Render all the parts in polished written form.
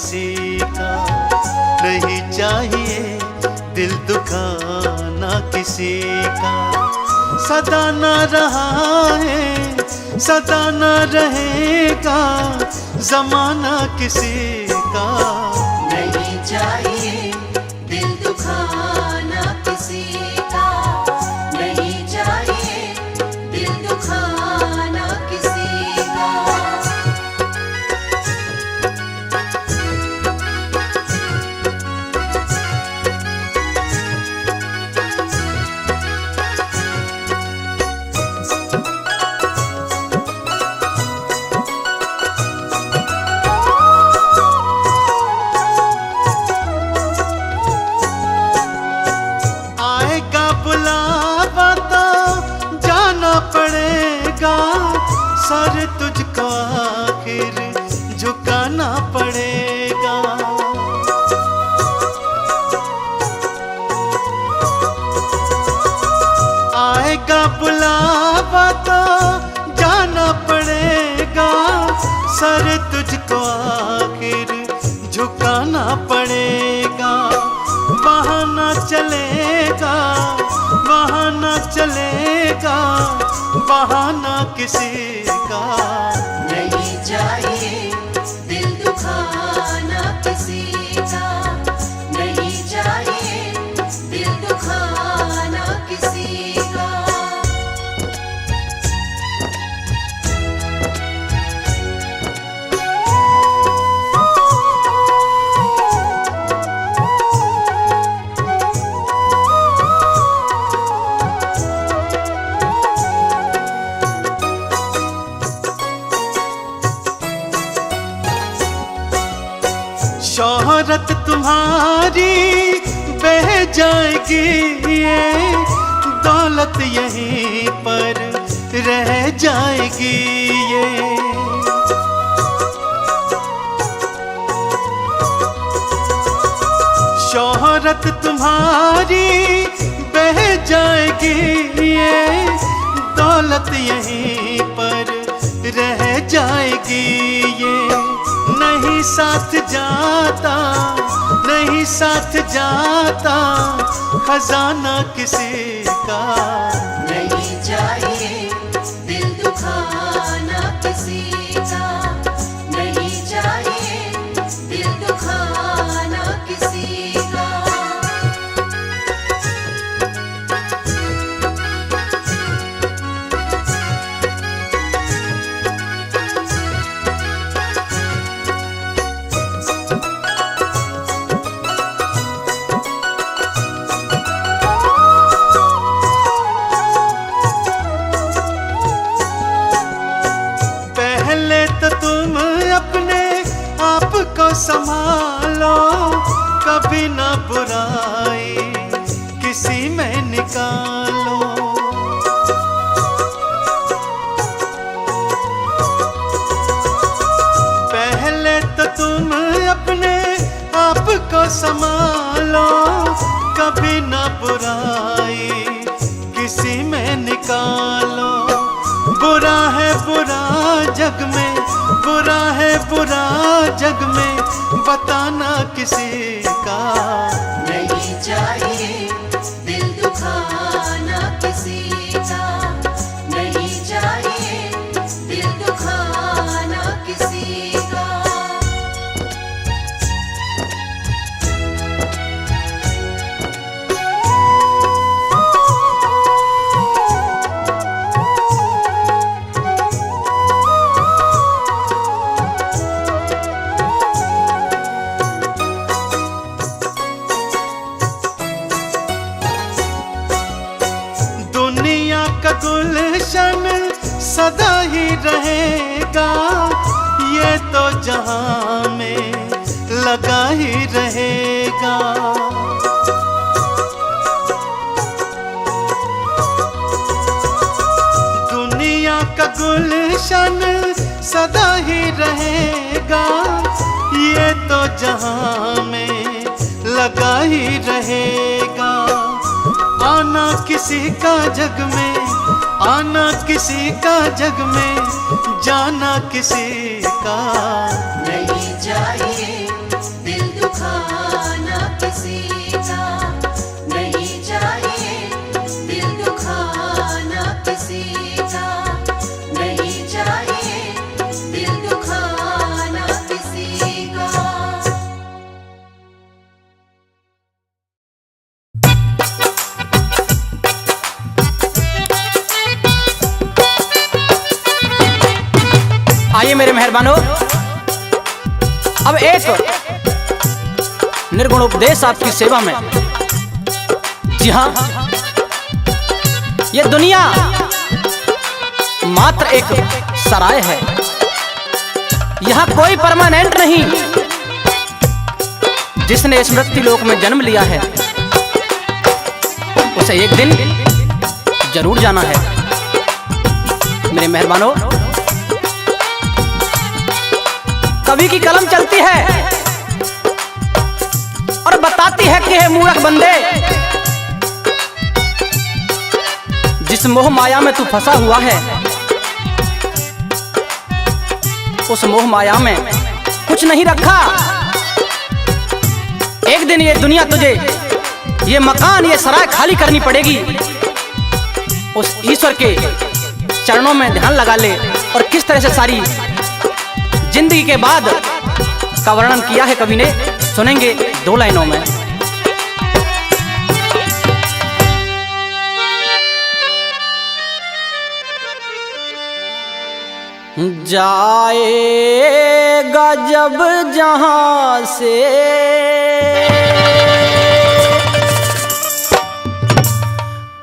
किसी का, नहीं चाहिए दिल दुखाना किसी का। सदा न रहा है, सदा न रहेगा जमाना किसी का। नहीं चाहिए दिल दुखाना किसी का, नहीं चाहिए दिल दुखाना किसी का। सर तुझको आखिर झुकाना पड़ेगा। आएगा बुलावा तो जाना पड़ेगा, सर तुझको आखिर झुकाना पड़ेगा। बहाना चलेगा, बहाना चलेगा, बहाना किसी का। नहीं चाहिए दिल दुखाना किसी का, नहीं चाहिए दिल दुखाना किसी का। शोहरत तुम्हारी बह जाएगी, ये दौलत यहीं पर रह जाएगी। ये शोहरत तुम्हारी बह जाएगी, ये दौलत यहीं पर रह जाएगी। ये नहीं साथ जाता, नहीं साथ जाता खजाना किसी का। नहीं चाहिए दिल दुखाना किसी का, नहीं चाहिए दिल दुखाना किसी का। संभालो कभी ना बुराई किसी में निकालो। पहले तो तुम अपने आप को संभालो, कभी ना बुराई किसी में निकालो। बुरा है बुरा जग में, बुरा है बुरा जग में बताना किसी का। नहीं चाहिए दिल दुखाना किसी का, नहीं चाहिए दिल दुखाना किसी का। गुलशन सदा ही रहेगा, ये तो जहां में लगा ही रहेगा। दुनिया का गुलशन सदा ही रहेगा, ये तो जहां में लगा ही रहेगा। आना किसी का जग में, आना किसी का जग में, जाना किसी का। नहीं चाहिए दुखाना किसी का, नहीं चाहिए दिल दुखाना किसी का, नहीं चाहिए दिल दुखाना किसी का। आइए मेरे मेहरबानों, अब एक निर्गुण उपदेश आपकी सेवा में। जी हाँ, ये दुनिया मात्र एक सराय है, यहाँ कोई परमानेंट नहीं। जिसने स्मृति लोक में जन्म लिया है उसे एक दिन जरूर जाना है। मेरे मेहरबानों, कवि की कलम चलती है और बताती है कि हे मूर्ख बंदे, जिस मोह माया में तू फंसा हुआ है, उस मोह माया में कुछ नहीं रखा। एक दिन ये दुनिया तुझे, ये मकान, ये सराय खाली करनी पड़ेगी। उस ईश्वर के चरणों में ध्यान लगा ले और किस तरह से सारी जिंदगी के बाद का वर्णन किया है कवि ने, सुनेंगे 2 लाइनों में। जाएगा जब जहां से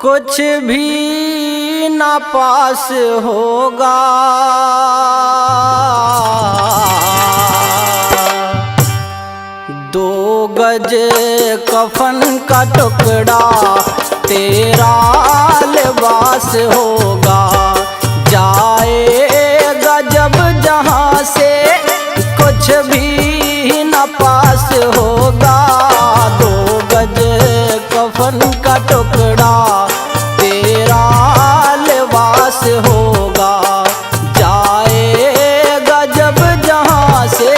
कुछ भी ना पास होगा, दो गज कफन का टुकड़ा तेरा लिबास होगा। जाएगा जब जहां से कुछ भी न पास होगा, 2 गज कफन का टुकड़ा तेरा लिबास होगा। जाएगा जब जहां से।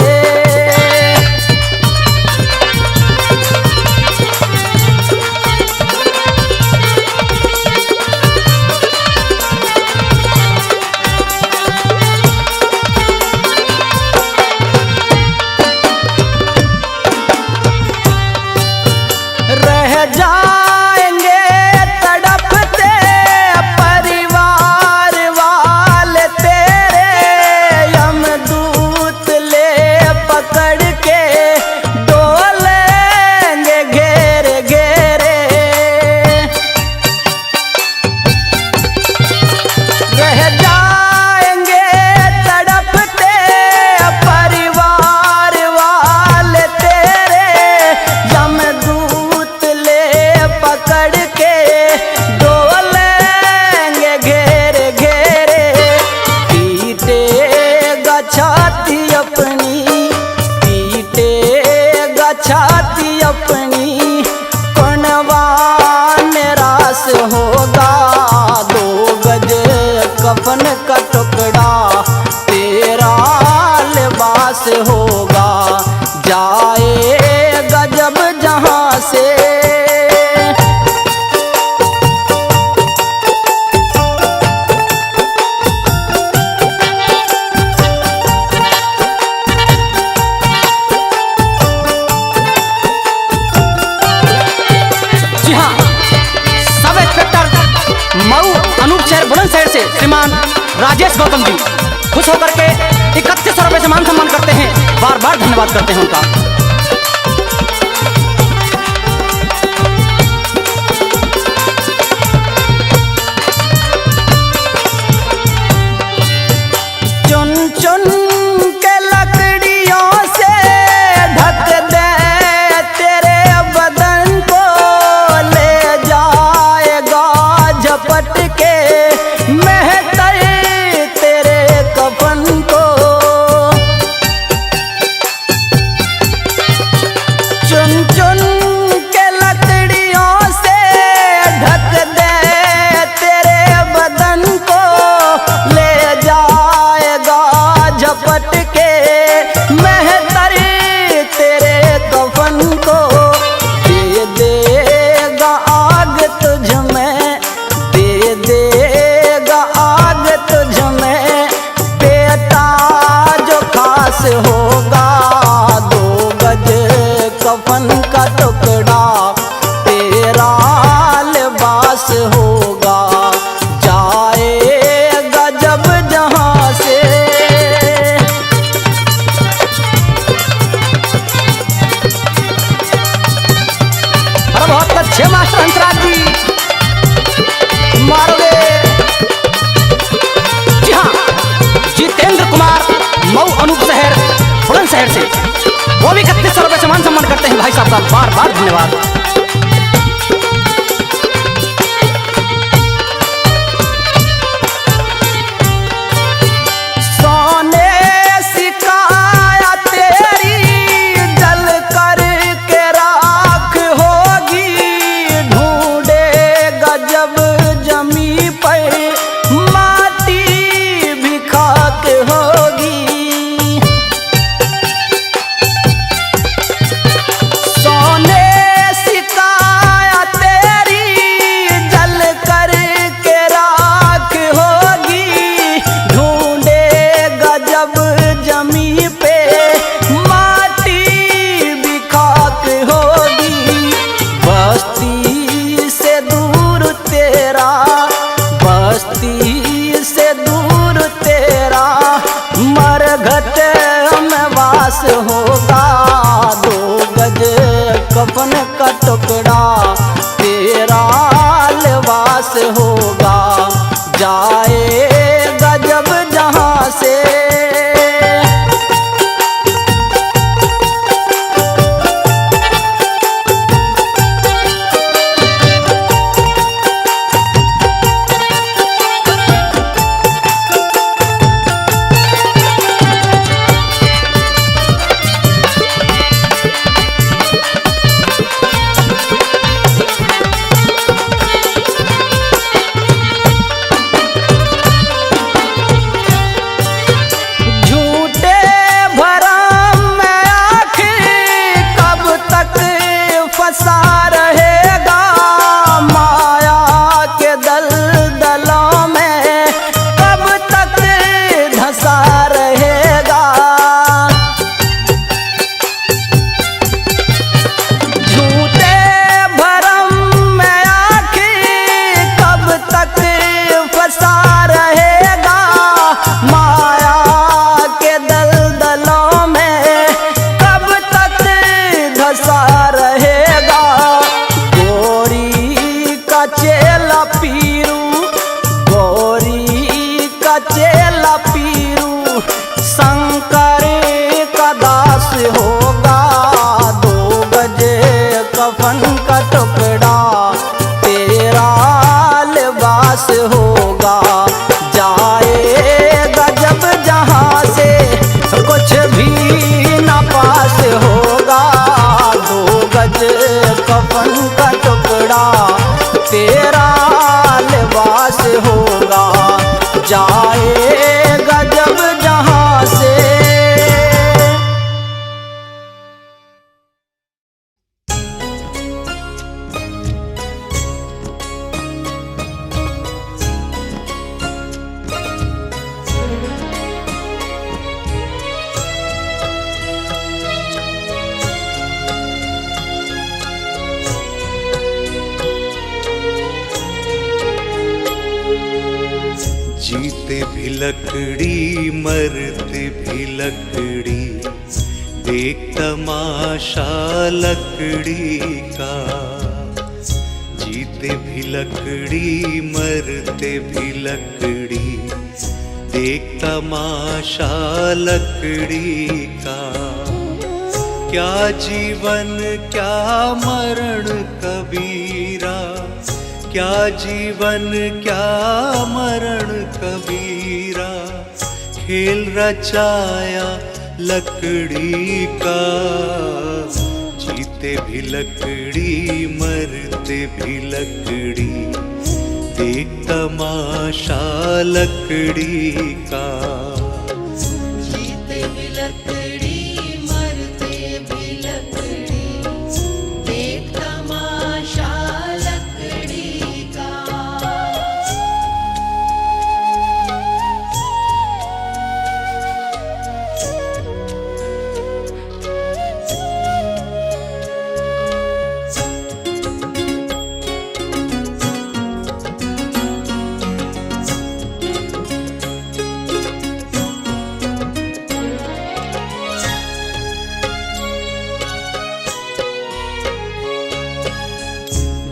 जाएंगे तड़पते परिवार वाले तेरे, यमदूत ले पकड़ के डोलेंगे घेरे घेरे। रह जाएंगे तड़पते परिवार वाले तेरे, यमदूत पकड़ के डोलेंगे घेरे घेरे। पीटेगा छाती अपनी, पीटेगा छाती अपनी, कौनवा निराश होगा। 2 गज कफन का टुकड़ा तेरा लिबास होगा। जाएगा जब जहां से। बुलंदशहर से श्रीमान राजेश गौतम जी खुश होकर के 3100 रुपए से मान सम्मान करते हैं। बार बार धन्यवाद करते हैं उनका। चुन चुन के लकड़ियों से ढक दे तेरे बदन को, ले जाएगा झपट के महतर तेरे कफन को। छह मास्टर हंसराज जी मारोगे। जी हाँ, जितेंद्र कुमार मऊ अनूप शहर बुलंदशहर से, वो भी 3100 रुपये से मान सम्मान करते हैं भाई साहब का बार बार धन्यवाद। होगा 2 गज कफन का टुकड़ा तेरा लिबास होगा, जाएगा जब जहां से। चेला पीरू शंकर का दास होगा, 2 गज कफन का टुकड़ा तेरा लिबास होगा, जाएगा जब जहां से कुछ भी न पास होगा, 2 गज कफन का टुकड़ा तेरा लिबास होगा, जाएगा जब जहां से। जीते भी लकड़ी मरते भी लकड़ी, देख तमाशा लकड़ी का। जीते भी लकड़ी मरते भी लकड़ी, देख तमाशा लकड़ी का। क्या जीवन क्या मरण कबीरा, क्या जीवन क्या मरण कबीरा, खेल रचाया लकड़ी का। जीते भी लकड़ी मरते भी लकड़ी, देख तमाशा लकड़ी का। जीते भी लकड़ी मरते भी लकड़ी, देख तमाशा लकड़ी का।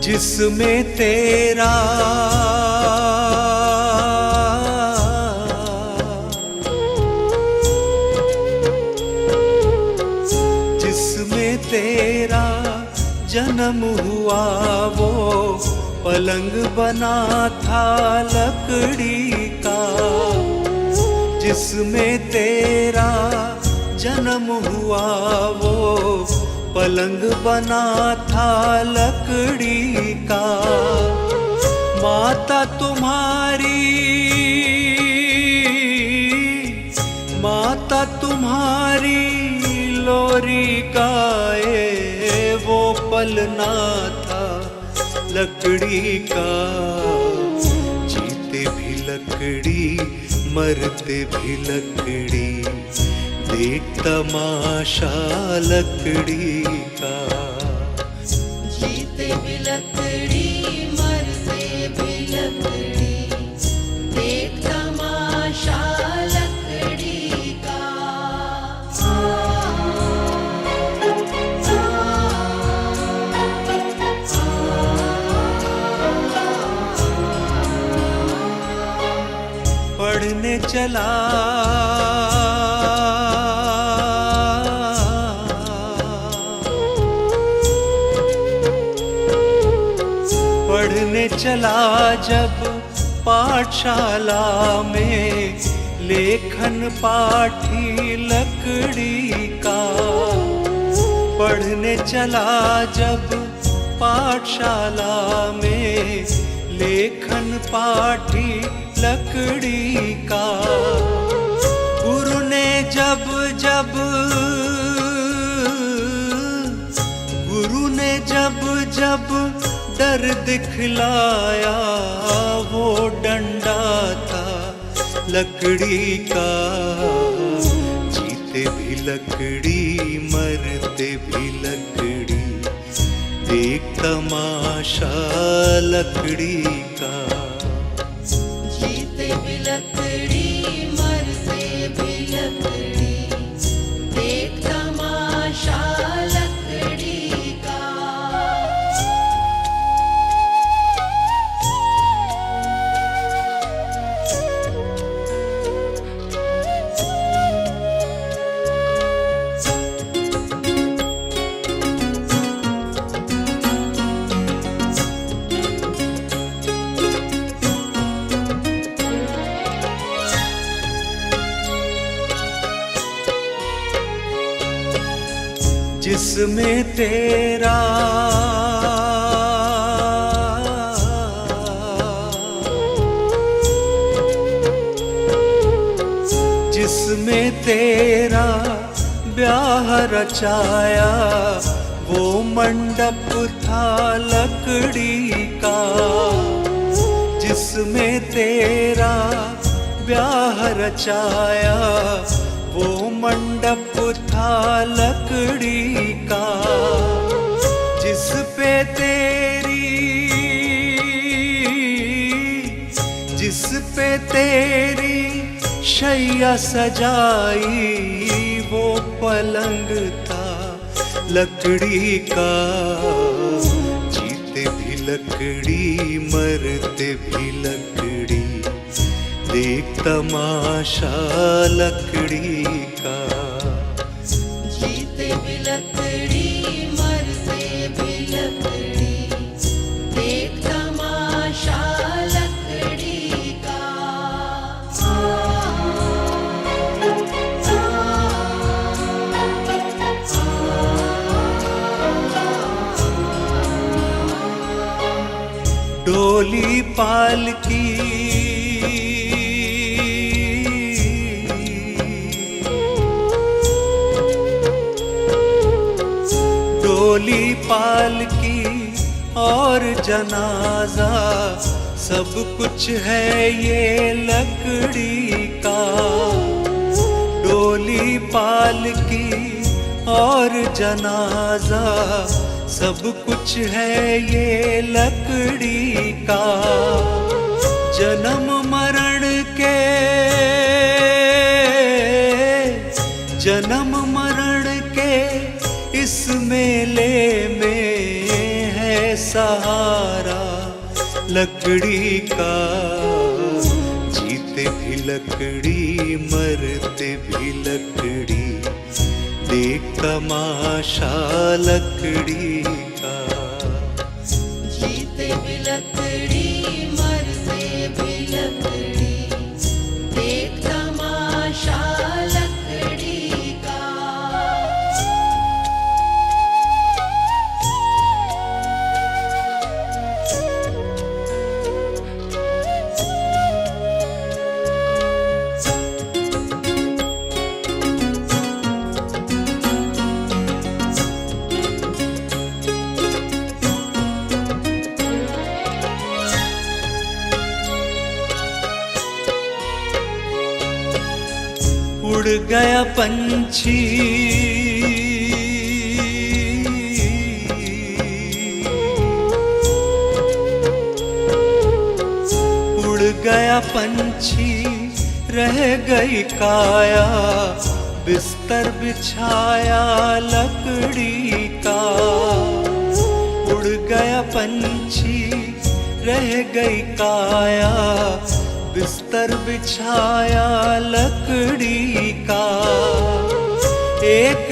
जिसमें तेरा जिसमें तेरा जन्म हुआ वो पलंग बना था लकड़ी का। जिसमें तेरा जन्म हुआ वो पलंग बना था लकड़ी का। माता तुम्हारी लोरी गाए वो पलना था लकड़ी का। जीते भी लकड़ी मरते भी लकड़ी, देख तमाशा लकड़ी का। जीते भी लकड़ी मरते भी लकड़ी, देख तमाशा लकड़ी का। पढ़ने चला पढ़ने चला जब पाठशाला में, लेखन पाठी लकड़ी का। पढ़ने चला जब पाठशाला में, लेखन पाठी लकड़ी का। गुरु ने जब डर दिखलाया वो डंडा था लकड़ी का। जीते भी लकड़ी मरते भी लकड़ी, देख तमाशा लकड़ी का। जीते भी लकड़ी मरते भी लकड़ी, देख तमाशा लकड़ी का। जिसमें तेरा ब्याह रचाया वो मंडप था लकड़ी का। जिसमें तेरा ब्याह रचाया वो मंडप था लकड़ी का। जिस पे तेरी शैया सजाई वो पलंग था लकड़ी का। जीते भी लकड़ी मरते भी लकड़ी, देख तमाशा लकड़ी का। जीते भी लकड़ी मरते भी लकड़ी, देख तमाशा लकड़ी का। डोली पालकी डोली पालकी और जनाजा सब कुछ है ये लकड़ी का। डोली पालकी और जनाजा सब कुछ है ये लकड़ी का। जन्म मरण के इस मेले में है सा सहारा लकड़ी का, जीते भी लकड़ी मरते भी लकड़ी, देख तमाशा लकड़ी का। जीते भी लकड़ी मरते भी लकड़ी, देख तमाशा लकड़ी का। उड़ गया पंछी उड़ गया पंछी, रह गई काया, बिस्तर बिछाया लकड़ी का। उड़ गया पंछी, रह गई काया, बिस्तर बिछाया लकड़ी का। एक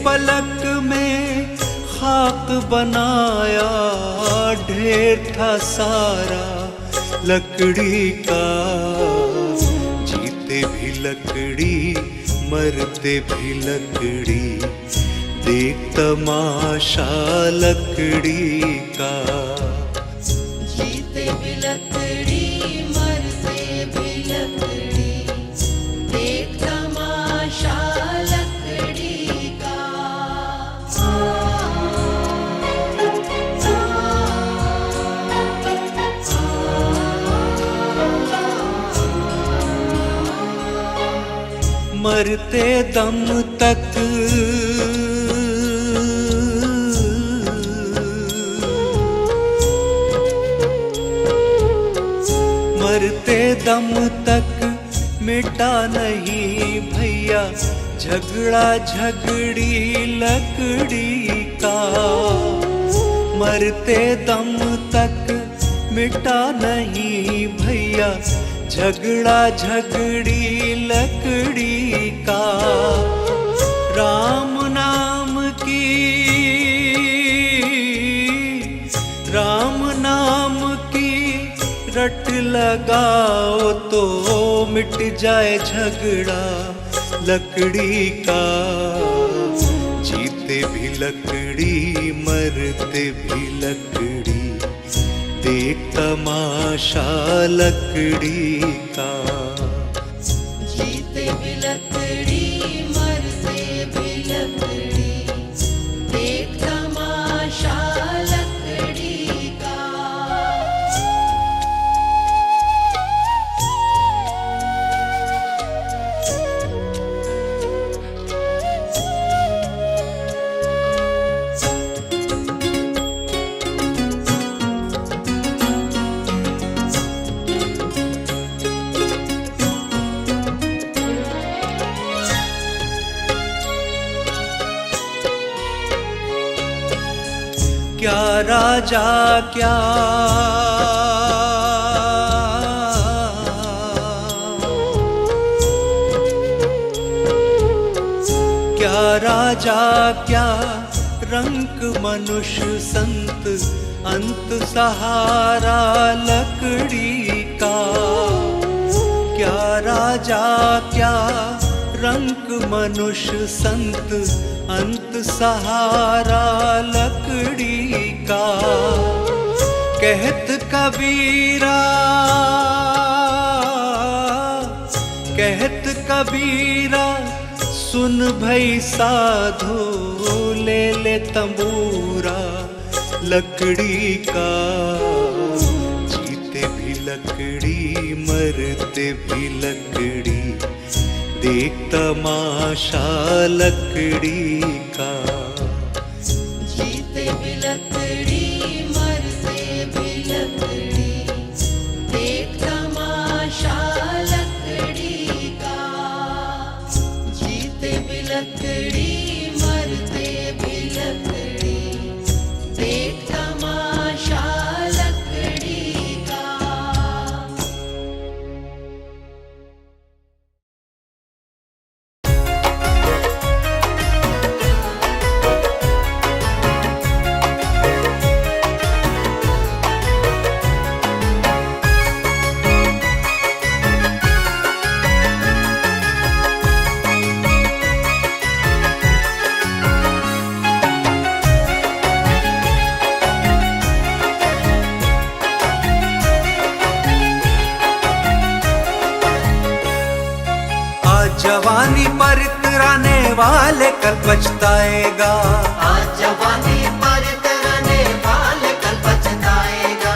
पलक में खाक बनाया, ढेर था सारा लकड़ी का। जीते भी लकड़ी मरते भी लकड़ी, देख तमाशा लकड़ी का। जीते भी लकड़ी मरते भी लकड़ी, देख तमाशा लकड़ी का। मरते दम तक मरते दम तक मिटा नहीं भैया, झगड़ा झगड़ी लकड़ी का। मरते दम तक मिटा नहीं भैया, झगड़ा झगड़ी लकड़ी का। राम नाम की रट लगाओ तो मिट जाए झगड़ा लकड़ी का। जीते भी लकड़ी मरते भी लकड़ी, देख तमाशा लकड़ी का। जीते भी लकड़ी मरते भी लकड़ी, देख तमाशा लकड़ी का। क्या राजा क्या राजा क्या रंक मनुष्य संत, अंत सहारा लकड़ी का। क्या राजा क्या रंक मनुष्य संत, अंत सहारा लकड़ी का। कहत कबीरा सुन भई साधो, ले ले तंबूरा लकड़ी का। जीते भी लकड़ी मरते भी लकड़ी, देख तमाशा लकड़ी का। जीते भी लकड़ी मरते भी लकड़ी, देख तमाशा लकड़ी का। जीते भी लकड़ी जवानी पर इतराने वाले कल पछताएगा। आज जवानी पर इतराने वाले कल पछताएगा।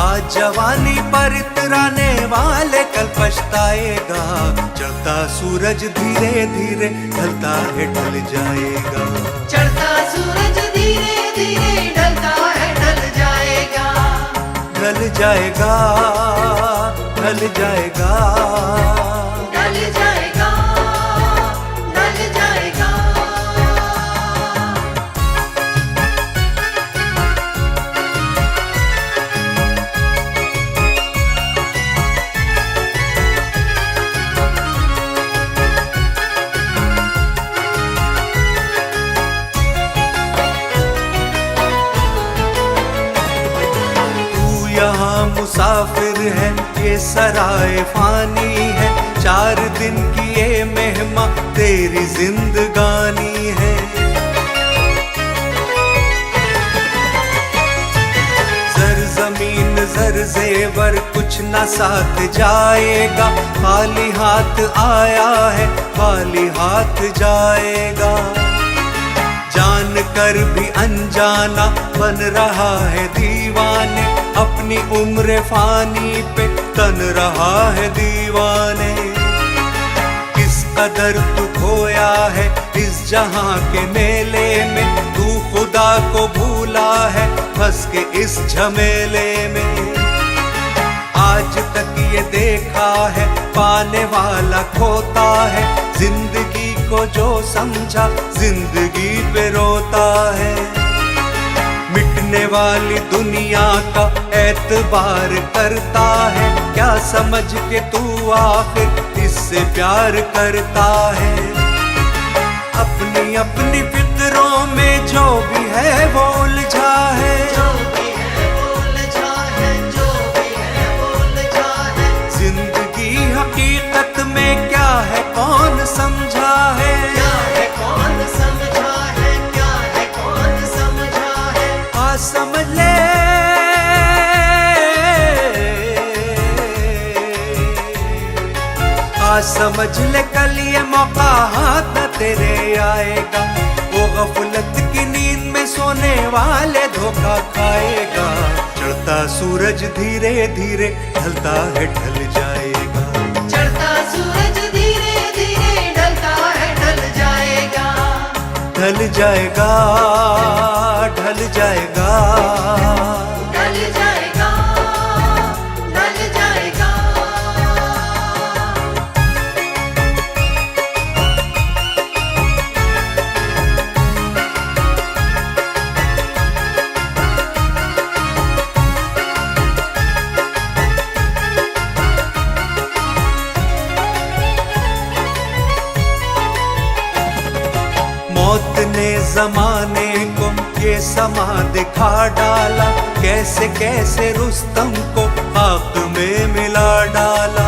आज जवानी पर इतराने वाले कल पछताएगा। चढ़ता सूरज धीरे धीरे ढलता है ढल जाएगा। चढ़ता सूरज धीरे धीरे ढलता है ढल जाएगा। ढल जाएगा, ढल जाएगा, ढल जाएगा, ढल जाएगा। तू यहाँ मुसाफिर है, ये सराय फानी है। 4 दिन की ये मेहमा तेरी जिंदगानी है। जर जमीन जर जेवर कुछ न साथ जाएगा। खाली हाथ आया है खाली हाथ जाएगा। जान कर भी अनजाना बन रहा है दीवाने। अपनी उम्र फानी पे तन रहा है दीवाने। किस कदर तू खोया है इस जहां के मेले में। तू खुदा को भूला है फंस के इस झमेले में। आज तक ये देखा है पाने वाला खोता है। जिंदगी को जो समझा जिंदगी पे रोता है। मिटने वाली दुनिया का एतबार करता है। क्या समझ के तू आखिर इससे प्यार करता है। अपनी अपनी फिक्रों में जो भी है वो उलझा है। जो भी है वो उलझा है, जो भी है वो उलझा है। जिंदगी हकीकत में क्या है कौन समझा है। क्या है कौन समझा है, क्या है कौन समझा है। आ समझ ले आ समझ ले कल ये मौका हाथ न तेरे आएगा। वो गफलत की नींद में सोने वाले धोखा खाएगा। चढ़ता सूरज धीरे धीरे ढलता है ढल जाएगा। चढ़ता सूरज धीरे धीरे ढलता है ढल जाएगा। ढल जाएगा, ढल जाएगा, ढल जाएगा, ढल जाएगा। मौत ने जमाने को ये समा दिखा डाला। कैसे कैसे रुस्तम को आग में मिला डाला।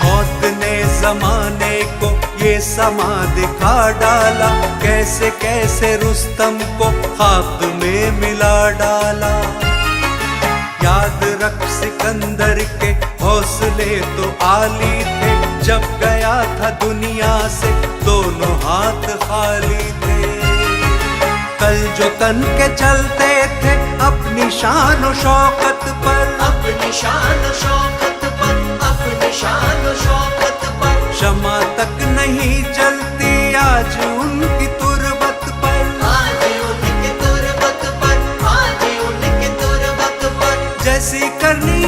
मौत ने जमाने को ये समा दिखा डाला। कैसे कैसे रुस्तम को आग में मिला डाला। याद रख सिकंदर के हौसले तो आली थे। जब गया था दुनिया से दोनों हाथ खाली थे। कल जो तन के चलते थे अपनी शान और शौकत पर। अपनी शान शौकत पर, अपनी शान शौकत पर। क्षमा तक नहीं चलती आज उनकी तुरबत पर। आज उनकी तुरबत पर, आज उनकी तुरबत पर। जैसी करनी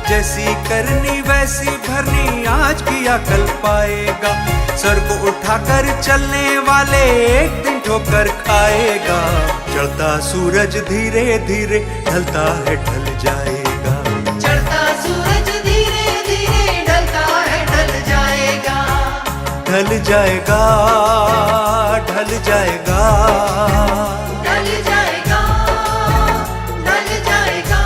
जैसी करनी वैसी भरनी आज की अकल पाएगा। सर को उठाकर चलने वाले एक दिन ठोकर खाएगा। चढ़ता सूरज धीरे धीरे ढलता है ढल जाएगा। चढ़ता सूरज धीरे धीरे ढलता है ढल जाएगा। ढल जाएगा, ढल जाएगा, ढल जाएगा, ढल जाएगा।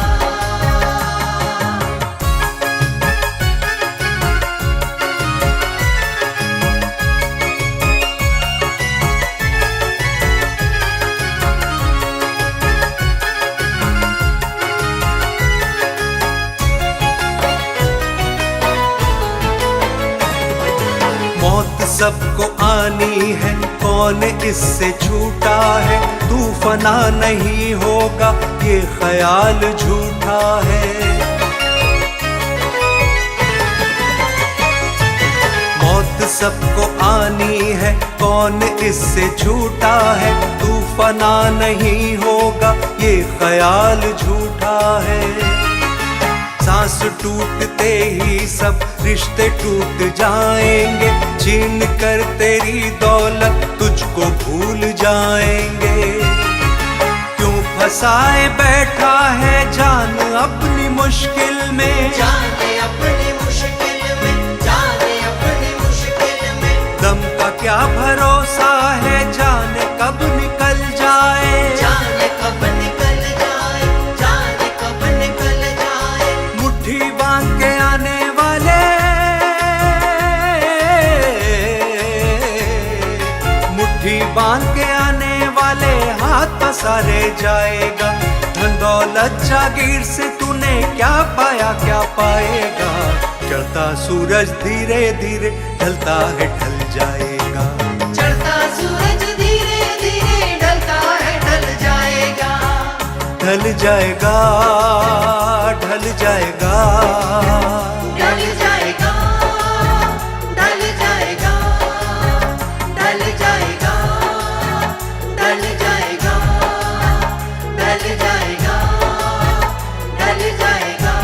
सबको आनी है, कौन इससे छूटा है। तू फना नहीं होगा, ये ख्याल झूठा है। मौत सबको आनी है, कौन इससे छूटा है। तू फना नहीं होगा, ये ख्याल झूठा है। सांस टूटते ही सब रिश्ते टूट जाएंगे, छीन कर तेरी दौलत तुझको भूल जाएंगे। क्यों फंसाए बैठा है जान अपनी मुश्किल में, जाने अपनी मुश्किल में, जाने अपनी मुश्किल में। दम का क्या भरोसा है, जाने कब निकल जाए। जाने कब निकल जाए, जाने कब निकल जाए। मुट्ठी बांध के आने वाले, मुट्ठी बांध के आने वाले हाथ पसारे जाएगा। धन दौलत जागीर से तूने क्या पाया क्या पाएगा। चढ़ता सूरज धीरे धीरे ढलता है ढल जाएगा। चढ़ता सूरज धीरे धीरे ढलता है ढल जाएगा। ढल जाएगा, ढल जाएगा। ढल जाएगा, ढल जाएगा, ढल जाएगा, ढल जाएगा, ढल जाएगा, ढल जाएगा।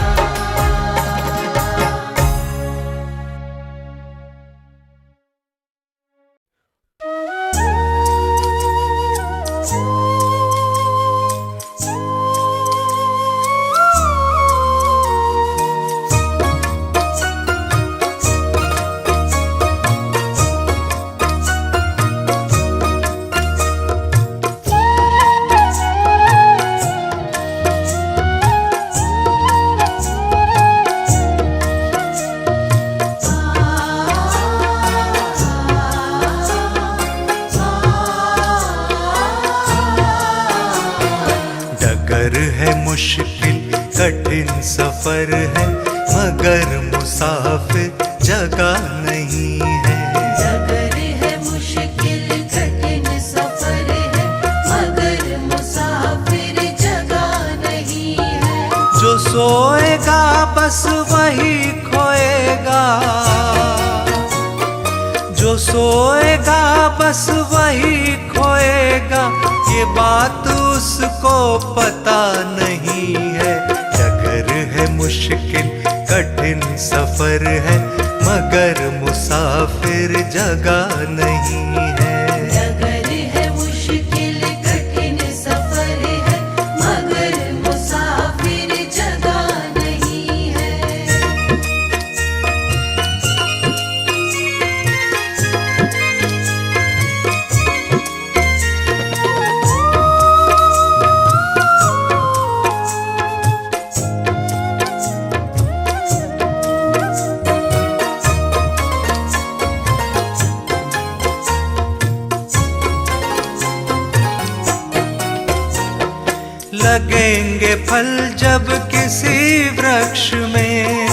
डगर है मुश्किल कठिन सफर है, मगर मुसाफिर जगह नहीं है। डगर है मुश्किल कठिन सफर है, मगर मुसाफिर जगह नहीं है। जो सोएगा बस वही खोएगा, जो सोएगा बस वही खोएगा। ये बात उसको पता नहीं है। डगर है मुश्किल कठिन सफर है, मगर मुसाफिर जगह नहीं है। डगर है मुश्किल कठिन सफर है, मगर मुसाफिर जगह नहीं है। लगेंगे फल जब किसी वृक्ष में,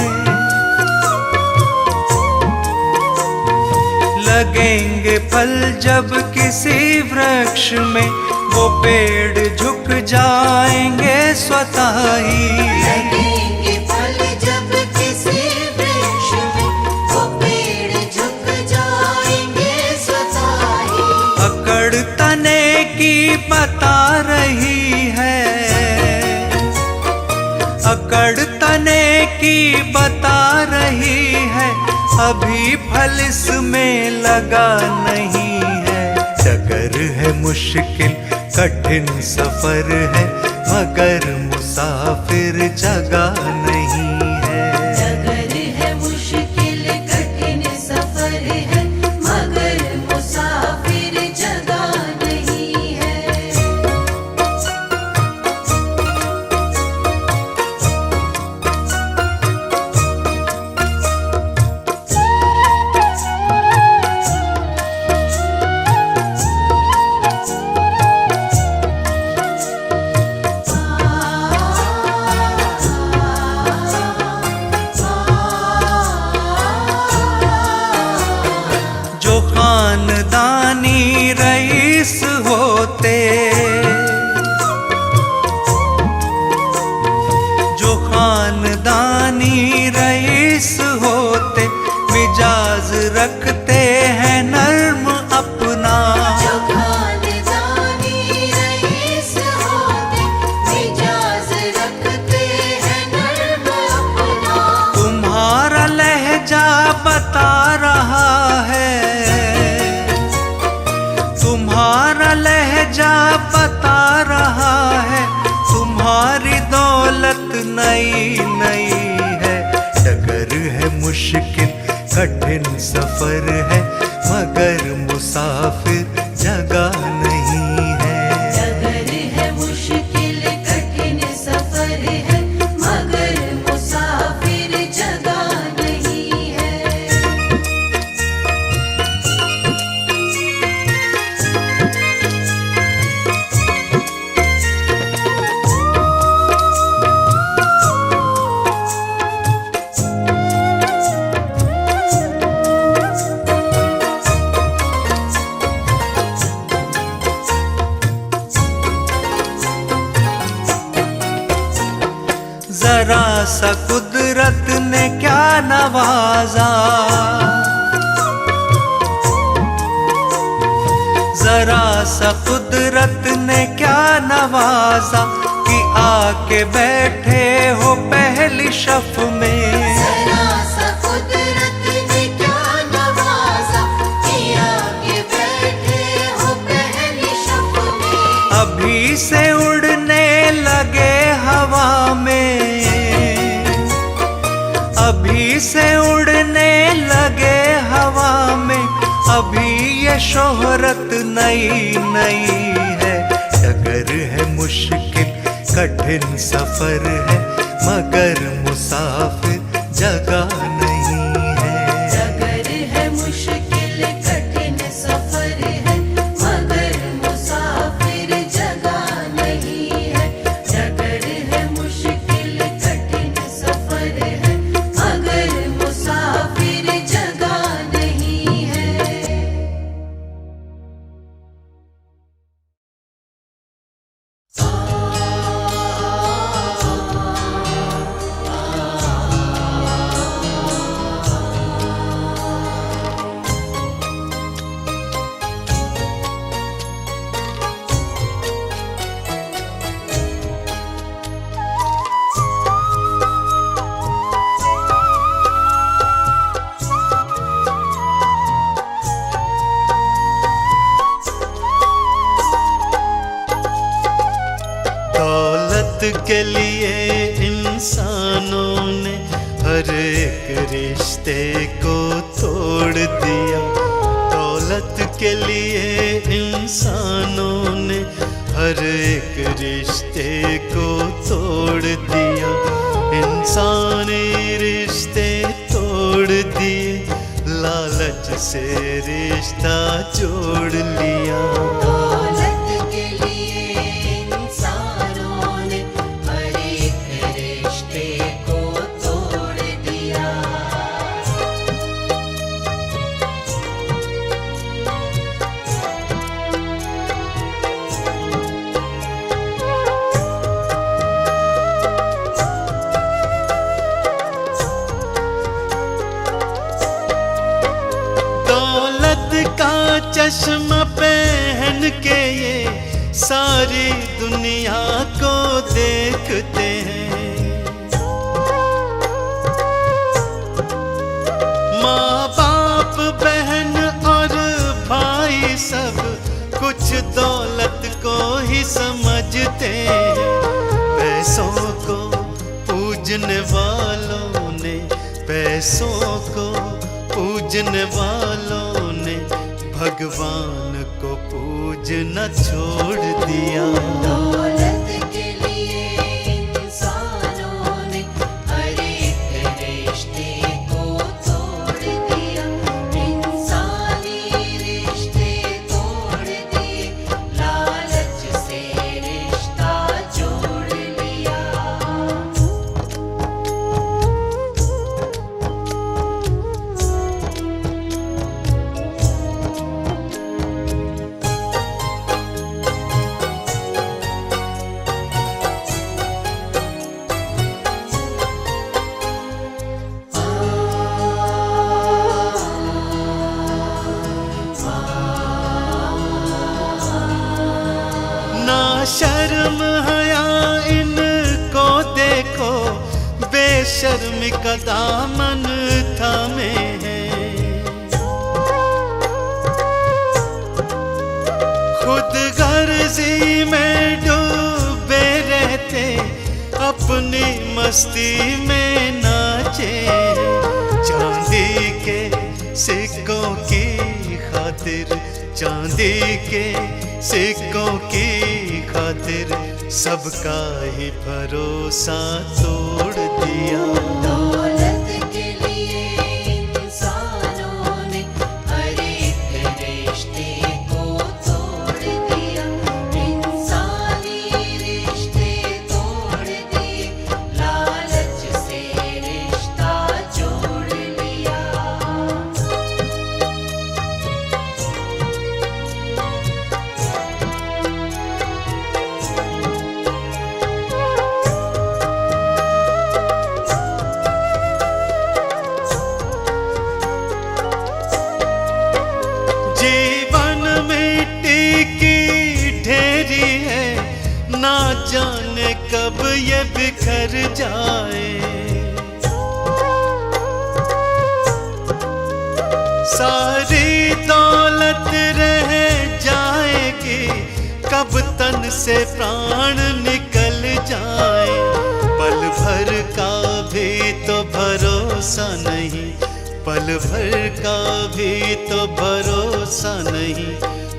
लगेंगे फल जब किसी वृक्ष में। वो पेड़ झुक जाएंगे स्वतः ही। लगेंगे फल जब किसी वृक्ष में, वो पेड़ झुक जाएंगे स्वतः ही। अकड़ तने की बता रही है, अकड़ तने की बता रही है। अभी फल इसमें लगा नहीं है। डगर है मुश्किल कठिन सफर है, मगर मुसाफिर जगह नहीं है। डगर है मुश्किल कठिन सफर है, मगर मुसाफिर जगह नहीं है। खानदानी रईस होते, मिजाज रखते हैं नर्म अपना। जो खानदानी रईस होते, मिजाज रखते हैं नर्म अपना। तुम्हारा लहजा बता रहा है, तुम्हारा लहजा बता रहा है, तुम्हारी दौलत नई नई है। डगर है मुश्किल कठिन सफर है, मगर मुसाफिर जगह नहीं है। डगर है मुश्किल कठिन सफर है, मगर मुसाफिर जगह नहीं है। जरा सा कुदरत ने क्या नवाजा, जरा सा कुदरत ने क्या नवाजा, कि आके बैठे हो पहली शफ में। जरा सा कुदरत ने क्या नवाजा, कि आके बैठे हो पहली शफ में। अभी से उड़ने लगे हवा में, अभी से उड़ने लगे हवा में, अभी ये शोहरत नई नई है। डगर है मुश्किल कठिन सफर है, मगर मुसाफिर जगह नहीं है। डगर है मुश्किल कठिन सफर है, मगर मुसाफिर जगह नहीं है। डगर है मुश्किल कठिन सफर है, मगर मुसाफिर जगह नहीं है। दौलत के लिए इंसानों ने हर एक रिश्ते को तोड़ दिया। दौलत के लिए इंसानों ने हर एक रिश्ते को तोड़ दिया। इंसानी रिश्ते तोड़ दिए, लालच से रिश्ता जोड़ लिया। दौलत के लिए इंसानों ने हर एक रिश्ते को तोड़ दिया। दौलत का चश्मा पहन के ये सारी दुनिया को देखते हैं। माँ बाप बहन और भाई सब कुछ दौलत को ही समझते हैं। पैसों को पूजने वालों ने, पैसों को पूजने वालों ने भगवान को पूजना छोड़ दिया। दौलत के लिए इंसानों ने हर एक रिश्ते को तोड़ दिया। इंसानी रिश्ते तोड़ दिए, लालच से रिश्ता जोड़ लिया। शर्म का दामन थामे हैं। खुद गर्जी में डूबे रहते अपनी मस्ती में नाचे। चांदी के सिक्कों की खातिर, चांदी के सिक्कों की खातिर सबका ही भरोसा तोड़ दिया। दौलत के लिए इंसानों ने हर एक रिश्ते को तोड़ दिया। इंसानी रिश्ते तोड़ दिए, लालच से रिश्ता जोड़ लिया। जीवन मिट्टी की ढेरी है, ना जाने कब ये बिखर जाए। सारी दौलत रह जाएगी, कब तन से प्राण निकल जाए। पल भर का भी तो भरोसा नहीं, पल भर का भी तो भरोसा नहीं,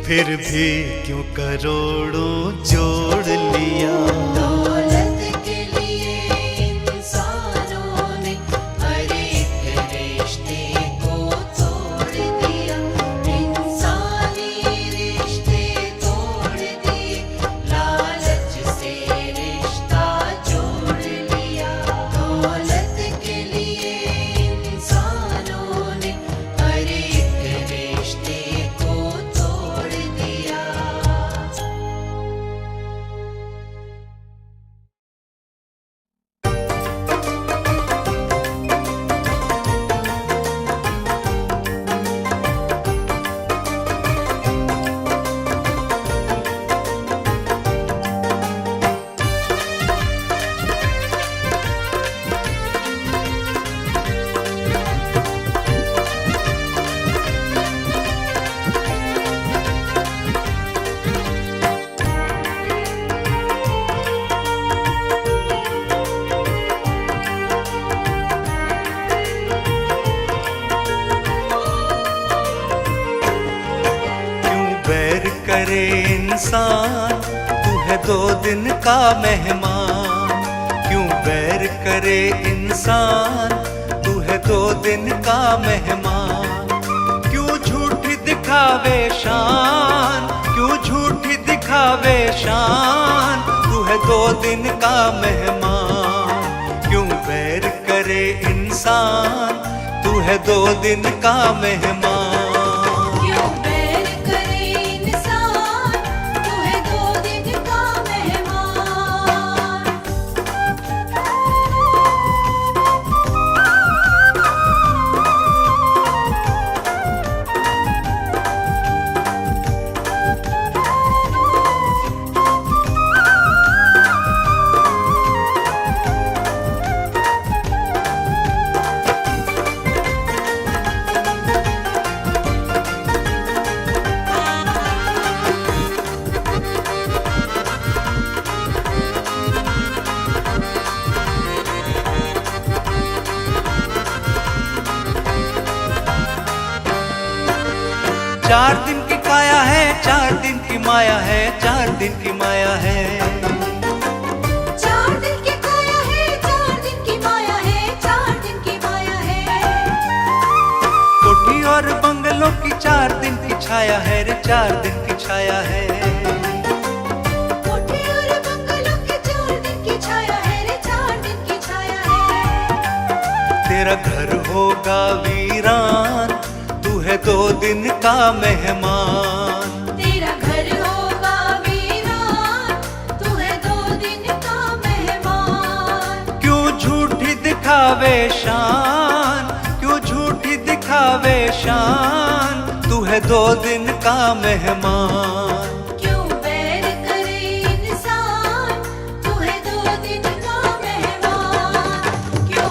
फिर भी क्यों करोड़ों जोड़ लिया। दौलत के लिए इंसानों ने हर एक रिश्ते को तोड़ दिया। इंसानी रिश्ते तोड़ दिए, लालच से रिश्ता जोड़ लिया। दौलत के लिए इंसानों ने हर एक रिश्ते को तोड़ दिया। क्यों बैर करे इंसान, तू है 2 दिन का मेहमान। क्यों बैर करे इंसान, तू है 2 दिन का मेहमान। क्यों झूठी दिखावे शान, क्यों झूठी दिखावे शान, तू है 2 दिन का मेहमान। क्यों बैर करे इंसान, तू है 2 दिन का मेहमान। क्यों बैर करे इंसान, तू है 2 दिन का मेहमान। चार दिन की काया है, 4 दिन की माया है, 4 दिन की माया है। 4 दिन की काया है, 4 दिन की माया है, 4 दिन की माया है। कोठी और बंगलों की 4 दिन की छाया है रे, 4 दिन की छाया है। कोठी और बंगलों की 4 दिन की छाया है रे, 4 दिन की छाया है। तेरा घर होगा वीरान, तू है 2 दिन का मेहमान। तेरा घर होगा वीरान, तू है 2 दिन का मेहमान। क्यों झूठी दिखावे शान, क्यों झूठी दिखावे शान, तू है 2 दिन का मेहमान। क्यों बैर करे इंसान, तू है 2 दिन का मेहमान। क्यों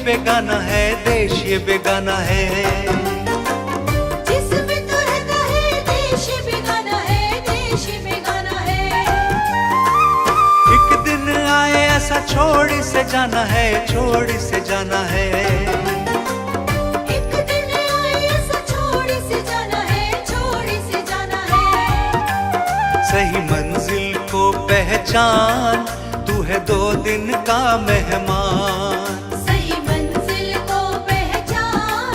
बेगाना है, देश ये बेगाना है। जिसमें तो रहता है देश बेगाना है, देश बेगाना है। एक दिन आए ऐसा छोड़ से जाना है, छोड़ से जाना है। एक दिन आए ऐसा छोड़ से जाना है, छोड़ से जाना है। सही मंजिल को पहचान, तू है 2 दिन का मेहमान। सही मंजिल को पहचान,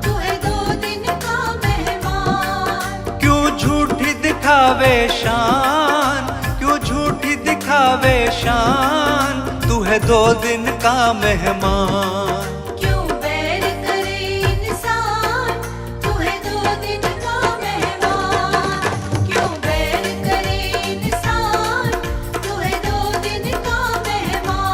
तू है 2 दिन का मेहमान। क्यों झूठी दिखावे शान, क्यों झूठी दिखावे शान, तू है 2 दिन का मेहमान। क्यों बैर करे इंसान, तू है 2 दिन का मेहमान। क्यों बैर करे इंसान, तू है 2 दिन का मेहमान।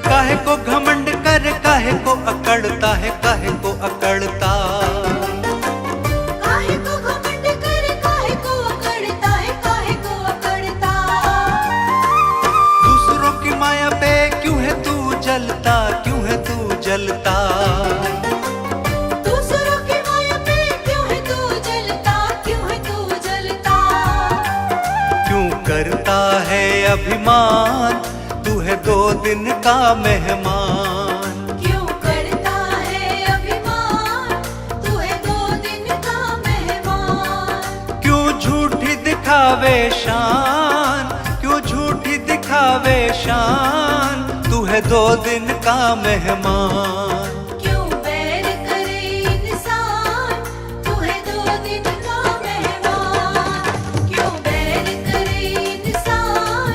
काहे को घमंड कर, काहे को अकड़ता है, काहे को अकड़ता। काहे को घमंड कर, काहे को अकड़ता है, काहे को अकड़ता। दूसरों की माया पे क्यों है तू जलता, क्यों है तू जलता। दूसरों की माया पे क्यों है तू जलता, क्यों है तू जलता। क्यों करता है अभिमान, तू है 2 दिन का मेहमान। क्यों करता है अभिमान, तू है 2 दिन का मेहमान। क्यों झूठी दिखावे शान, क्यों झूठी दिखावे शान, तू है 2 दिन का मेहमान। क्यों बैर करे इंसान, तू है 2 दिन का मेहमान। क्यों बैर करे इंसान,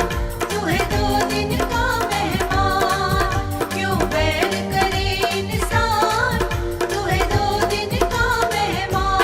तू है 2 दिन का मेहमान। क्यों बैर करे इंसान, तू है 2 दिन का मेहमान।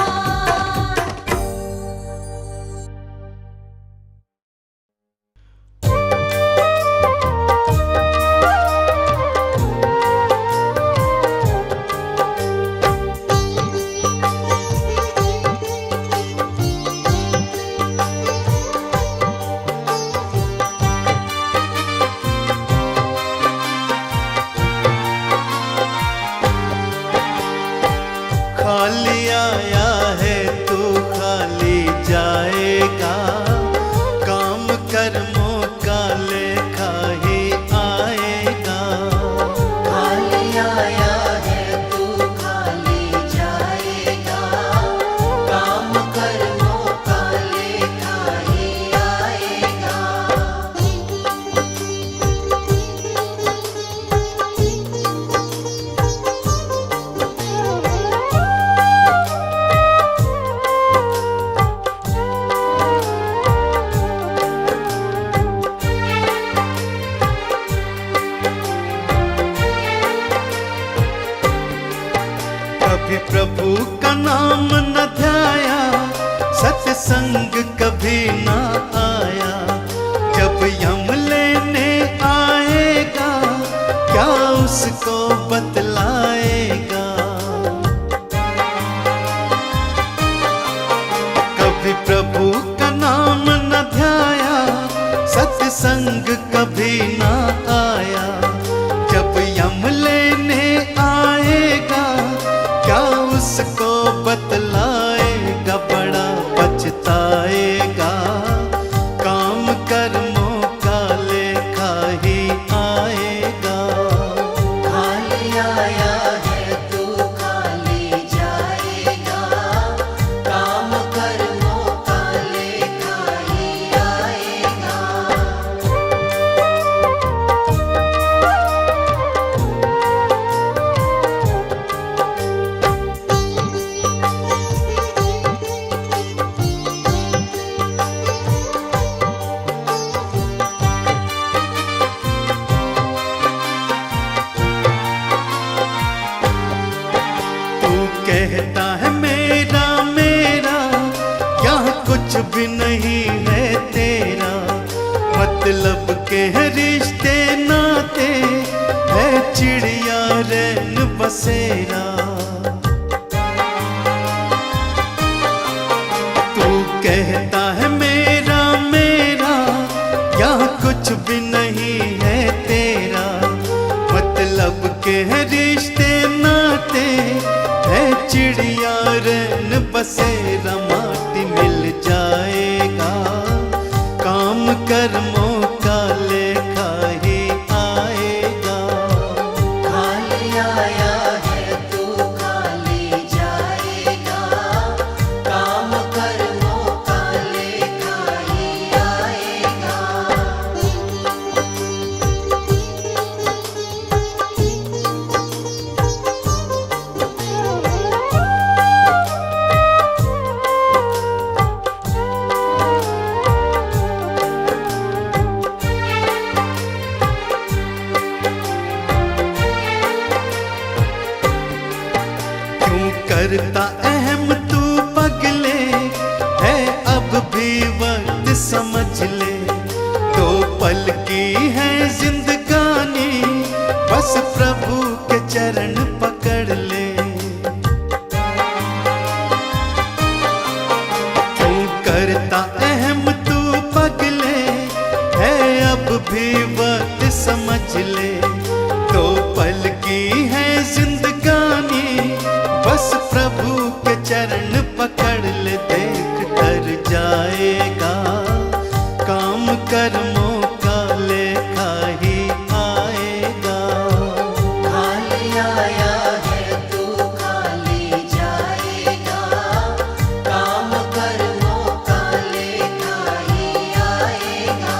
खाली आया है तू खाली जाएगा, काम कर्मों का लेखा ही आएगा। खाली आया है तू खाली जाएगा, काम कर्मों का लेखा ही आएगा। कभी प्रभु का नाम न ध्याया, सत्संग कभी ना आया। जब यम लेने आएगा, क्या उसको बतलाएगा। कभी प्रभु का नाम न ध्याया, सत्संग कभी ना आया। जब यम लेने आएगा, क्या उसको बतलाएगा। बड़ा पछताएगा, कहता है मेरा मेरा, यहाँ कुछ भी नहीं है तेरा। मतलब के है रिश्ते नाते, है चिड़िया रैन बसेरा। तू कहता है मेरा मेरा, यहाँ कुछ भी नहीं है तेरा। मतलब के है रिश्ते नाते, है चिड़िया रैन बसेरा। माटी मिल जाएगा, काम कर्मों का लेखा ही आएगा। खाली आया है तू खाली जाएगा, काम कर्मों का लेखा ही आएगा। क्यों करता अहम तू पगले, है अब भी वक्त समझ ले। दो पल की है जिंदगानी, बस प्रभु के चरण पकड़ ले। क्यों करता अहम तू पगले, है अब भी वक्त समझ ले। दो पल की है जिंदगानी, बस प्रभु के चरण पकड़ ले। देख कर जाएगा, काम कर्मों का लेखा ही आएगा। खाली आया है तू खाली जाएगा, काम कर्मों का लेखा ही आएगा।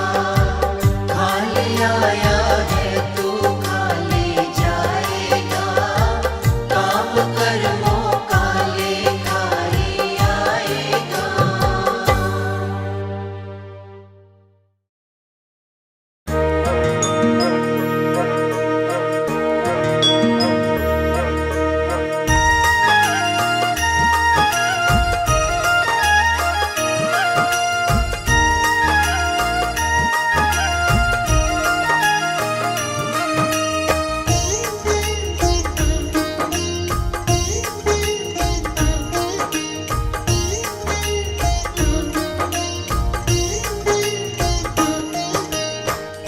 खाली आया है तू खाली जाएगा, काम कर्मों का लेखा ही आएगा।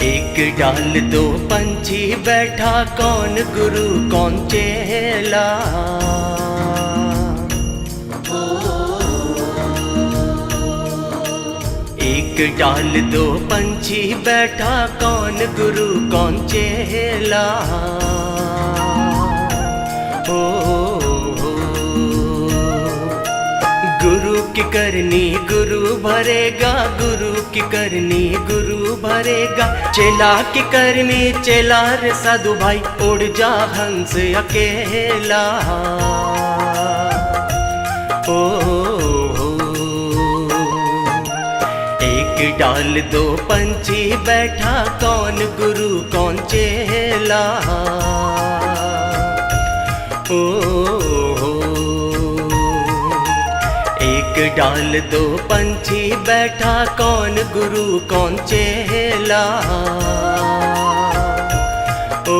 एक डाल दो पंछी बैठा, कौन गुरु कौन चेला। एक डाल दो पंछी बैठा, कौन गुरु कौन चेला। ओ गुरु की करनी गुरु भरेगा, गुरु की करनी गुरु भरेगा। चेला की करनी चेला रे साधु भाई, उड़ जा हंस अकेला। ओ एक डाल दो पंछी बैठा, कौन गुरु कौन चेला। ओ एक डाल दो पंछी बैठा, कौन गुरु कौन चेला। ओ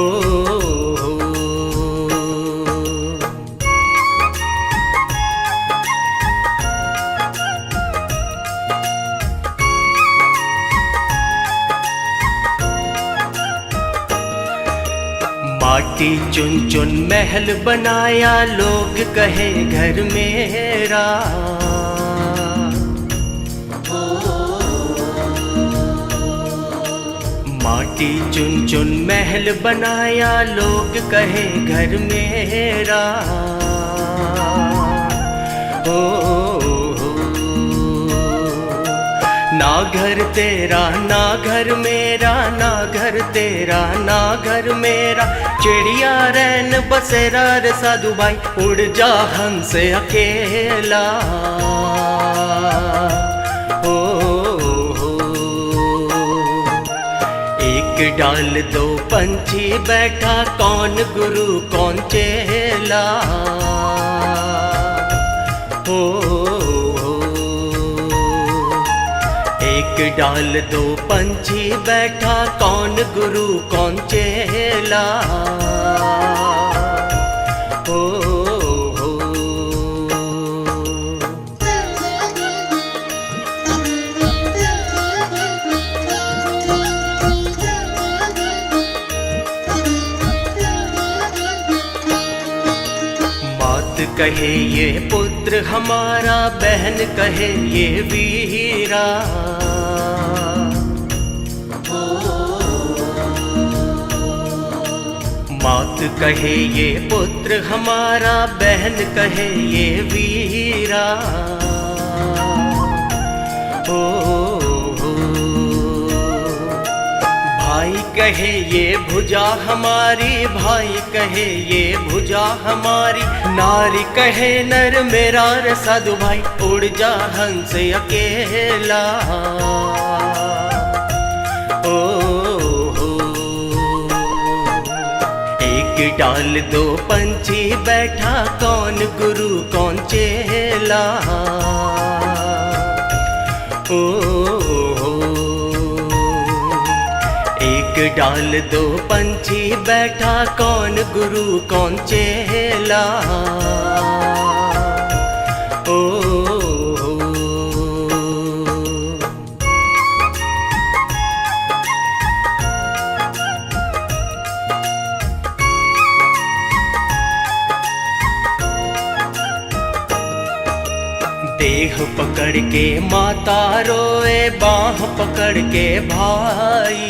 माटी चुन चुन महल बनाया, लोग कहे घर मेरा। माटी चुन चुन महल बनाया, लोग कहे घर मेरा। ना घर तेरा ना घर मेरा, ना घर तेरा ना घर मेरा। चिड़िया रैन बसेरा रे साधु भाई, उड़ जा हंस अकेला। एक डाल दो पंछी बैठा, कौन गुरु कौन चेला। डाल दो पंछी बैठा, कौन गुरु कौन चेला। हो हो मात कहे ये पुत्र हमारा, बहन कहे ये वीरा। मात कहे ये पुत्र हमारा, बहन कहे ये वीरा। हो भाई कहे ये भुजा हमारी, भाई कहे ये भुजा हमारी। नारी कहे नर मेरा रे साधु भाई, उड़ जा हंस अकेला। ओ एक डाल दो पंछी बैठा, कौन गुरु कौन चेला। ओ एक डाल दो पंछी बैठा, कौन गुरु कौन चेला। ओ देह पकड़ के माता रोए, बाह पकड़ के भाई।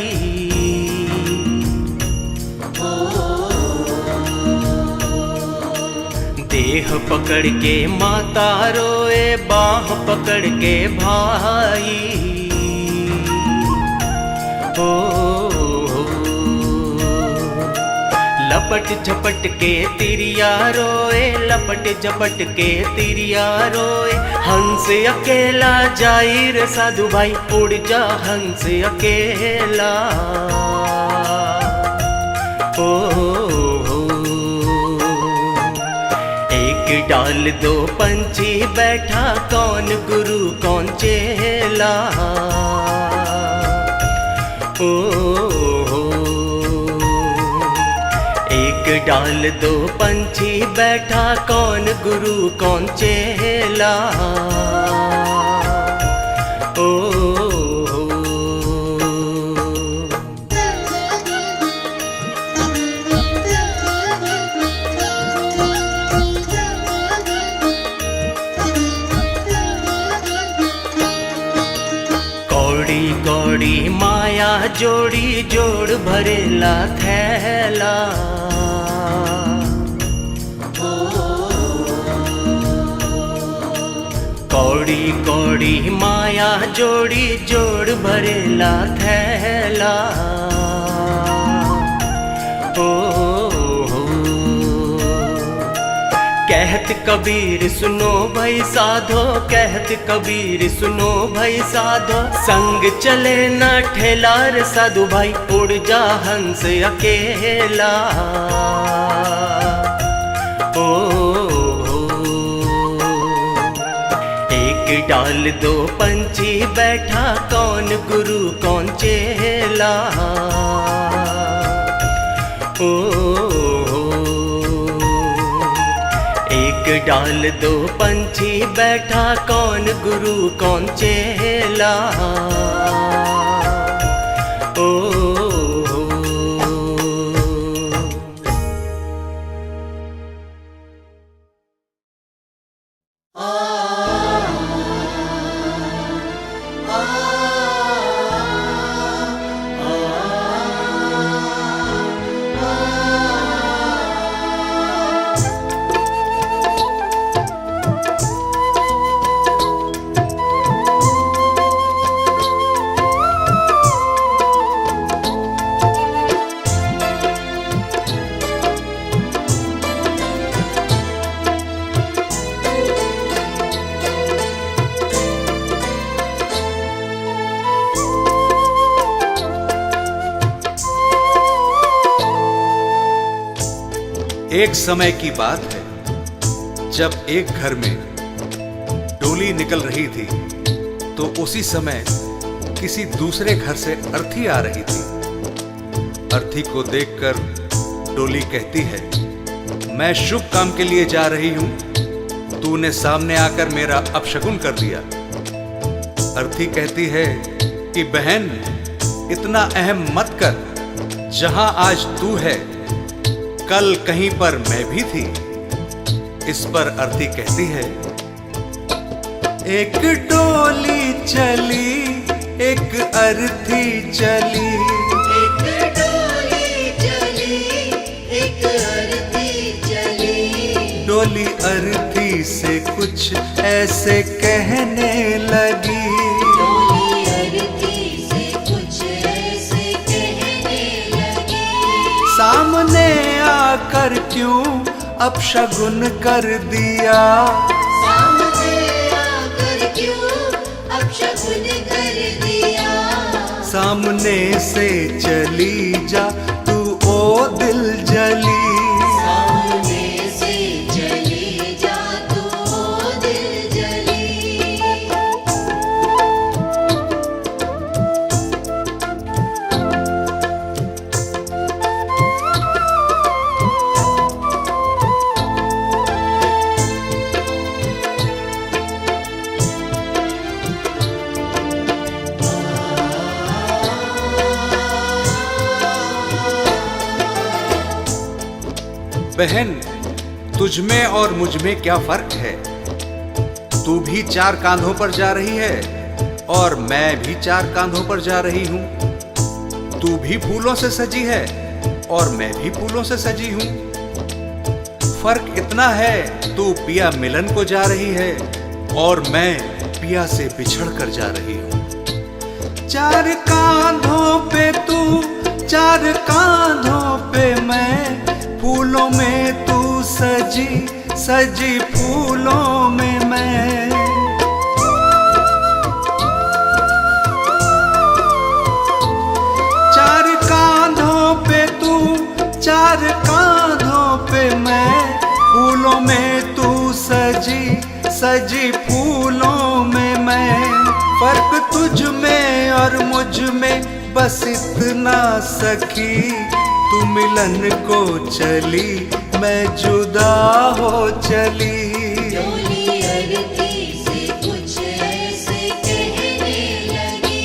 देह पकड़ के माता रोए, बाह पकड़ के भाई। ओ लपट झपट के तिरिया रोए, लपट झपट के तिरिया रोए। हंस अकेला जाई रे साधु भाई, उड़ जा हंस अकेला। ओ एक डाल दो पंछी बैठा, कौन गुरु कौन चेला। ओ एक डाल दो पंछी बैठा, कौन गुरु कौन चेला। ओ कौड़ी कौड़ी माया जोड़ी, जोड़ भरेला थैला। कौड़ी कौड़ी माया जोड़ी, जोड़ भरेला थैला। ओ कहत कबीर सुनो भाई साधो, कहत कबीर सुनो भाई साधो। संग चले ना ठेला रे साधु भाई, उड़ जा हंस अकेला। ओ एक डाल दो पंछी बैठा, कौन गुरु कौन चेला। ओ एक डाल दो पंछी बैठा, कौन गुरु कौन चेला। ओ एक समय की बात है, जब एक घर में डोली निकल रही थी, तो उसी समय किसी दूसरे घर से अर्थी आ रही थी। अर्थी को देखकर डोली कहती है, मैं शुभ काम के लिए जा रही हूं, तूने सामने आकर मेरा अपशगुन कर दिया। अर्थी कहती है कि बहन, इतना अहम मत कर, जहां आज तू है कल कहीं पर मैं भी थी। इस पर अर्थी कहती है, एक डोली चली एक अर्थी चली, एक डोली चली एक अर्थी चली। डोली अर्थी से कुछ ऐसे कहने लगी, डोली अर्थी से कुछ ऐसे कहने लगी। सामने आकर क्यों अपशगुन कर दिया, सामने आकर क्यों अपशगुन कर दिया। सामने से चली जा तू ओ दिल जली। सामने से चली जा तू ओ दिल जली। बहन, तुझमें और मुझमें क्या फर्क है? तू भी 4 कांधों पर जा रही है और मैं भी 4 कांधों पर जा रही हूं। तू भी फूलों से सजी है और मैं भी फूलों से सजी हूं। फर्क इतना है, तू पिया मिलन को जा रही है और मैं पिया से बिछड़ कर जा रही हूं। 4 कांधों पे तू, 4 कांधों पे मैं, फूलों में तू सजी सजी फूलों में मैं। चार कांधों पे तू, 4 कांधों पे मैं, फूलों में तू सजी सजी फूलों में मैं। फर्क तुझ में और मुझ में बस इतना सखी, तू मिलन को चली मैं जुदा हो चली। डोली अर्थी से कुछ ऐसे कहने लगी।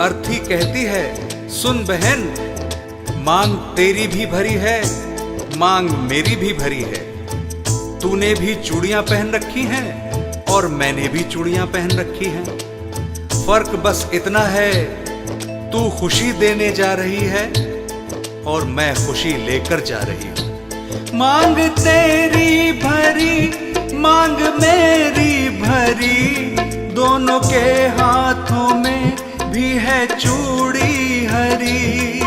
अर्थी कहती है, सुन बहन, मांग तेरी भी भरी है, मांग मेरी भी भरी है। तूने भी चूड़ियां पहन रखी हैं और मैंने भी चूड़ियां पहन रखी हैं। फर्क बस इतना है, तू खुशी देने जा रही है और मैं खुशी लेकर जा रही हूं। मांग तेरी भरी, मांग मेरी भरी, दोनों के हाथों में भी है चूड़ी हरी।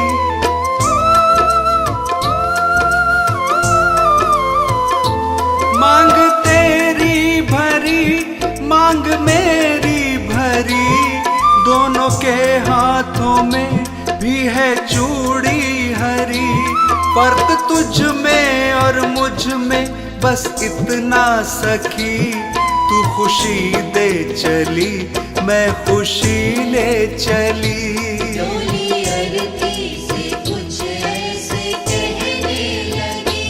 मांग तेरी भरी, मांग मेरी भरी, दोनों के हाथों में भी है चूड़ी हरी। फर्क तुझ में और मुझ में बस इतना सखी, तू खुशी दे चली मैं खुशी ले चली। डोली अर्थी से कुछ ऐसे कहने लगी।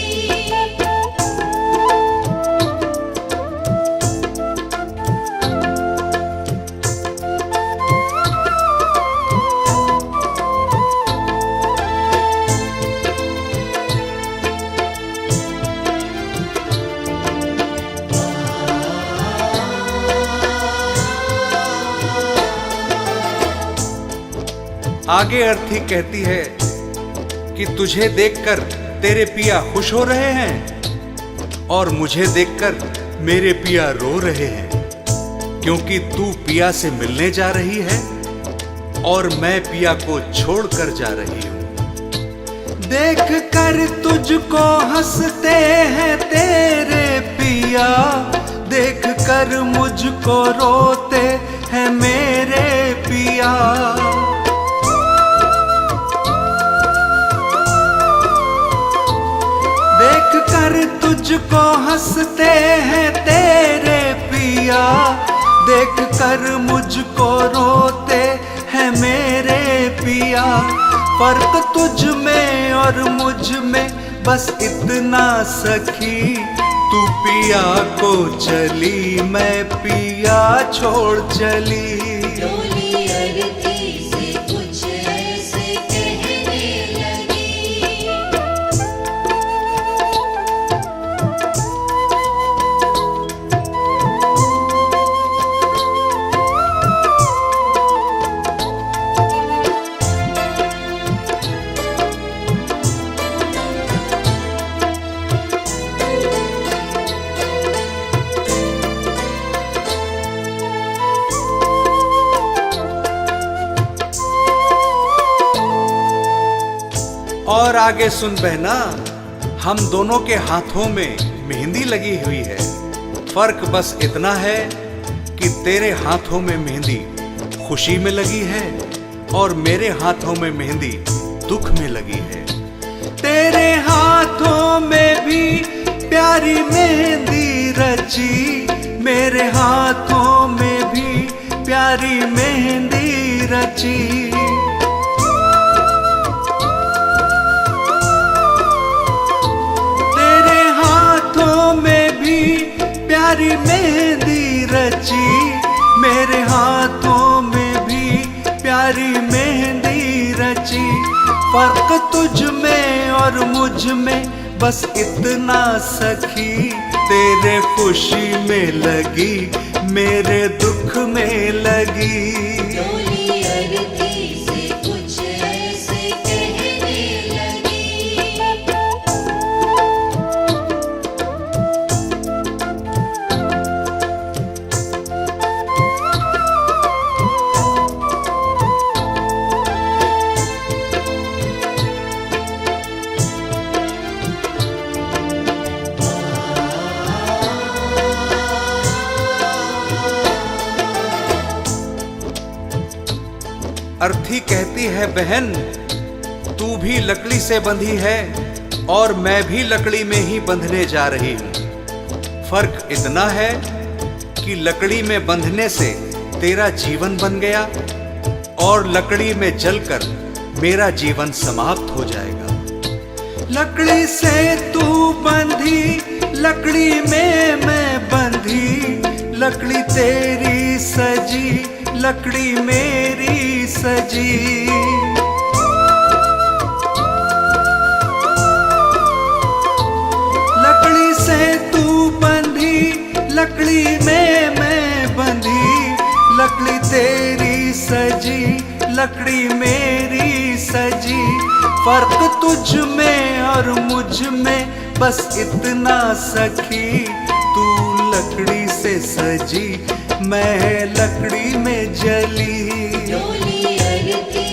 आगे अर्थी कहती है कि तुझे देखकर तेरे पिया खुश हो रहे हैं और मुझे देखकर मेरे पिया रो रहे हैं, क्योंकि तू पिया से मिलने जा रही है और मैं पिया को छोड़कर जा रही हूँ। देख कर तुझको हंसते हैं तेरे पिया, देख कर मुझको रोते हैं मेरे पिया। देख कर तुझको हंसते हैं तेरे पिया, देख कर मुझको रोते हैं मेरे पिया। फर्क तुझ में और मुझ में बस इतना सखी, तू पिया को चली मैं पिया छोड़ चली। डोली अरती से कुछ ऐसे कहने लगी। और आगे सुन बहना, हम दोनों के हाथों में मेहंदी लगी हुई है। फर्क बस इतना है कि तेरे हाथों में मेहंदी खुशी में लगी है और मेरे हाथों में मेहंदी दुख में लगी है। तेरे हाथों में भी प्यारी मेहंदी रची, मेरे हाथों में भी प्यारी मेहंदी रची। प्यारी मेहंदी रची, मेरे हाथों में भी प्यारी मेहंदी रची। फर्क तुझ में और मुझ में बस इतना सखी, तेरे खुशी में लगी मेरे दुख में लगी। डोली अरती से कुछ ऐसे कहने लगी। अर्थी कहती है बहन, तू भी लकड़ी से बंधी है और मैं भी लकड़ी में ही बंधने जा रही हूँ। फर्क इतना है कि लकड़ी में बंधने से तेरा जीवन बन गया और लकड़ी में जलकर मेरा जीवन समाप्त हो जाएगा। लकड़ी से तू बंधी, लकड़ी में मैं बंधी, लकड़ी तेरी सजी, लकड़ी मेरी सजी। लकड़ी से तू बंधी, लकड़ी में मैं बंधी, लकड़ी तेरी सजी, लकड़ी मेरी सजी। फर्क तुझ में और मुझ में बस इतना सखी, तू लकड़ी से सजी मैं लकड़ी में जली। डोली अरती